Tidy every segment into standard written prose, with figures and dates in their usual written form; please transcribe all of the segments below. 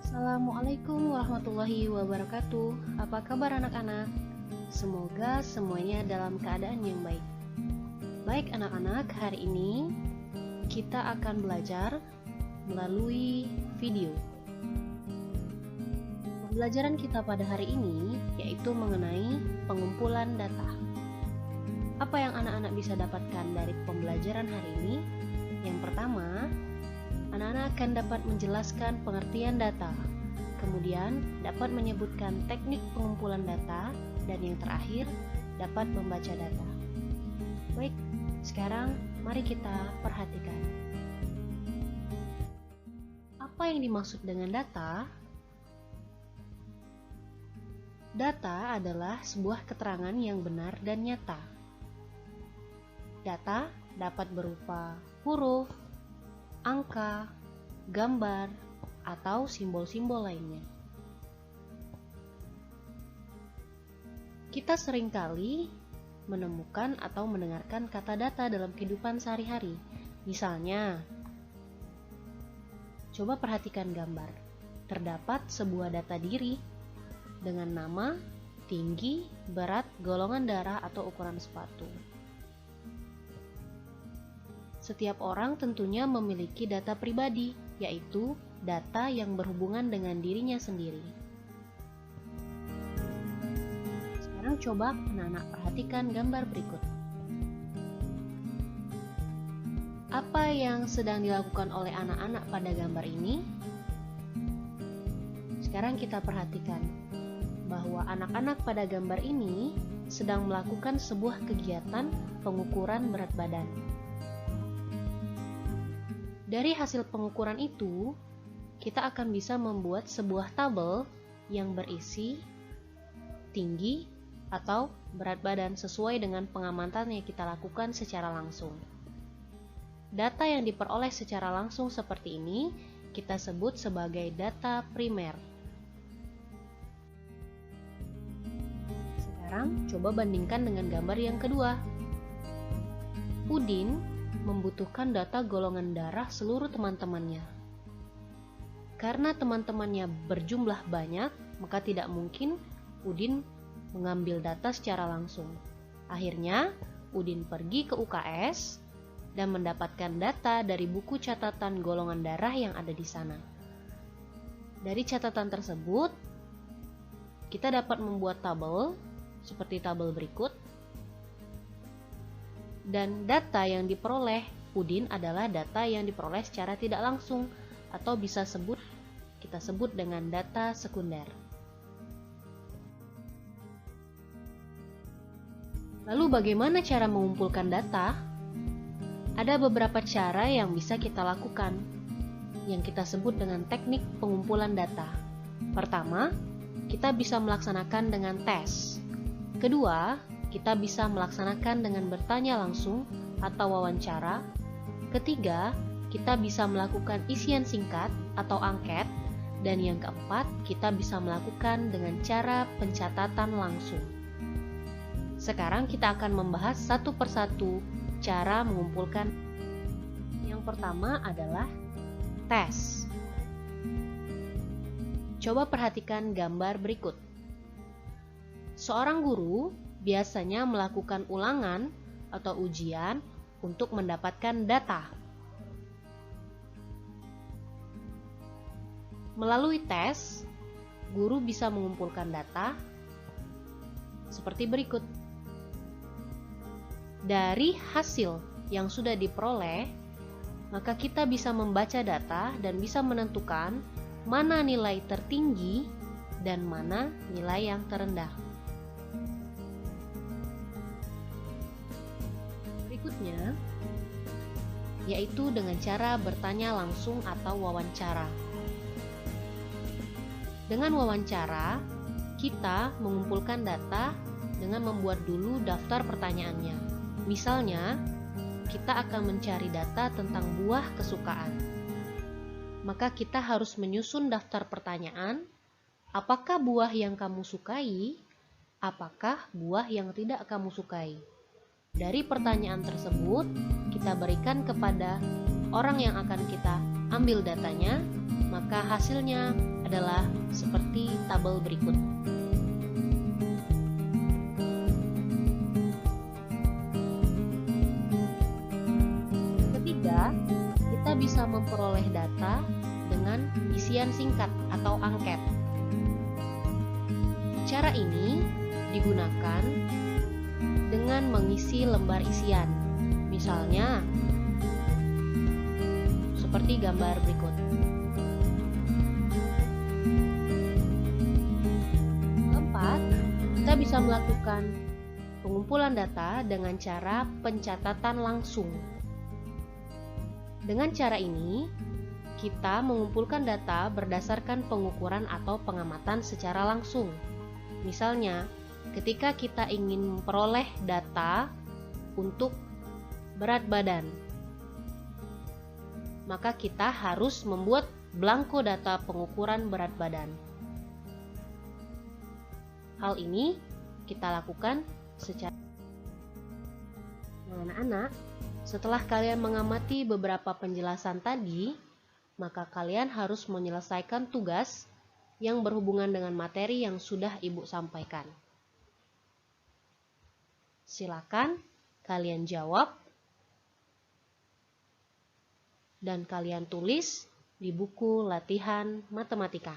Assalamualaikum warahmatullahi wabarakatuh. Apa kabar anak-anak? Semoga semuanya dalam keadaan yang baik. Baik anak-anak, hari ini kita akan belajar melalui video. Pembelajaran kita pada hari ini yaitu mengenai pengumpulan data. Apa yang anak-anak bisa dapatkan dari pembelajaran hari ini? Yang pertama, anak-anak akan dapat menjelaskan pengertian data, kemudian dapat menyebutkan teknik pengumpulan data, dan yang terakhir dapat membaca data. Baik, sekarang mari kita perhatikan. Apa yang dimaksud dengan data? Data adalah sebuah keterangan yang benar dan nyata. Data dapat berupa huruf, angka, gambar, atau simbol-simbol lainnya. Kita seringkali menemukan atau mendengarkan kata data dalam kehidupan sehari-hari. Misalnya, coba perhatikan gambar. Terdapat sebuah data diri dengan nama, tinggi, berat, golongan darah, atau ukuran sepatu. Setiap orang tentunya memiliki data pribadi, yaitu data yang berhubungan dengan dirinya sendiri. Sekarang coba anak-anak perhatikan gambar berikut. Apa yang sedang dilakukan oleh anak-anak pada gambar ini? Sekarang kita perhatikan bahwa anak-anak pada gambar ini sedang melakukan sebuah kegiatan pengukuran berat badan. Dari hasil pengukuran itu, kita akan bisa membuat sebuah tabel yang berisi tinggi atau berat badan sesuai dengan pengamatan yang kita lakukan secara langsung. Data yang diperoleh secara langsung seperti ini kita sebut sebagai data primer. Sekarang coba bandingkan dengan gambar yang kedua. Udin membutuhkan data golongan darah seluruh teman-temannya. Karena teman-temannya berjumlah banyak, maka tidak mungkin Udin mengambil data secara langsung. Akhirnya, Udin pergi ke UKS dan mendapatkan data dari buku catatan golongan darah yang ada di sana. Dari catatan tersebut, kita dapat membuat tabel seperti tabel berikut. Dan data yang diperoleh Udin adalah data yang diperoleh secara tidak langsung atau kita sebut dengan data sekunder. Lalu bagaimana cara mengumpulkan data? Ada beberapa cara yang bisa kita lakukan yang kita sebut dengan teknik pengumpulan data. Pertama, kita bisa melaksanakan dengan tes. Kedua, kita bisa melaksanakan dengan bertanya langsung atau wawancara. Ketiga, kita bisa melakukan isian singkat atau angket. Dan yang keempat, kita bisa melakukan dengan cara pencatatan langsung. Sekarang kita akan membahas satu persatu cara mengumpulkan. Yang pertama adalah tes. Coba perhatikan gambar berikut. Seorang guru biasanya melakukan ulangan atau ujian untuk mendapatkan data. Melalui tes, guru bisa mengumpulkan data seperti berikut. Dari hasil yang sudah diperoleh, maka kita bisa membaca data dan bisa menentukan mana nilai tertinggi dan mana nilai yang terendah. Berikutnya, yaitu dengan cara bertanya langsung atau wawancara. Dengan wawancara, kita mengumpulkan data dengan membuat dulu daftar pertanyaannya. Misalnya, kita akan mencari data tentang buah kesukaan. Maka kita harus menyusun daftar pertanyaan, apakah buah yang kamu sukai, apakah buah yang tidak kamu sukai. Dari pertanyaan tersebut, kita berikan kepada orang yang akan kita ambil datanya, maka hasilnya adalah seperti tabel berikut. Ketiga, kita bisa memperoleh data dengan isian singkat atau angket. Cara ini digunakan dengan mengisi lembar isian, misalnya seperti gambar berikut. Keempat, kita bisa melakukan pengumpulan data dengan cara pencatatan langsung. Dengan cara ini, kita mengumpulkan data berdasarkan pengukuran atau pengamatan secara langsung. Misalnya, ketika kita ingin memperoleh data untuk berat badan, maka kita harus membuat belangko data pengukuran berat badan. Hal ini kita lakukan secara anak-anak. Setelah kalian mengamati beberapa penjelasan tadi, maka kalian harus menyelesaikan tugas yang berhubungan dengan materi yang sudah Ibu sampaikan. Silakan kalian jawab dan kalian tulis di buku latihan matematika.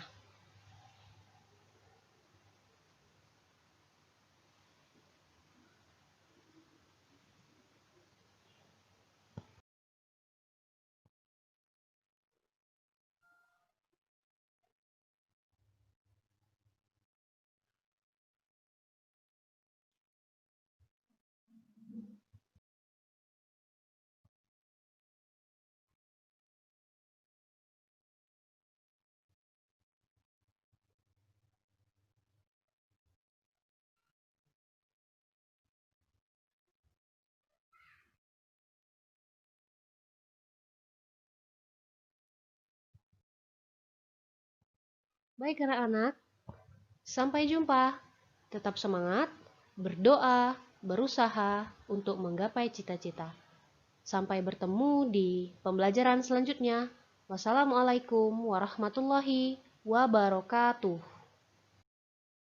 Baik anak-anak, sampai jumpa. Tetap semangat, berdoa, berusaha untuk menggapai cita-cita. Sampai bertemu di pembelajaran selanjutnya. Wassalamualaikum warahmatullahi wabarakatuh.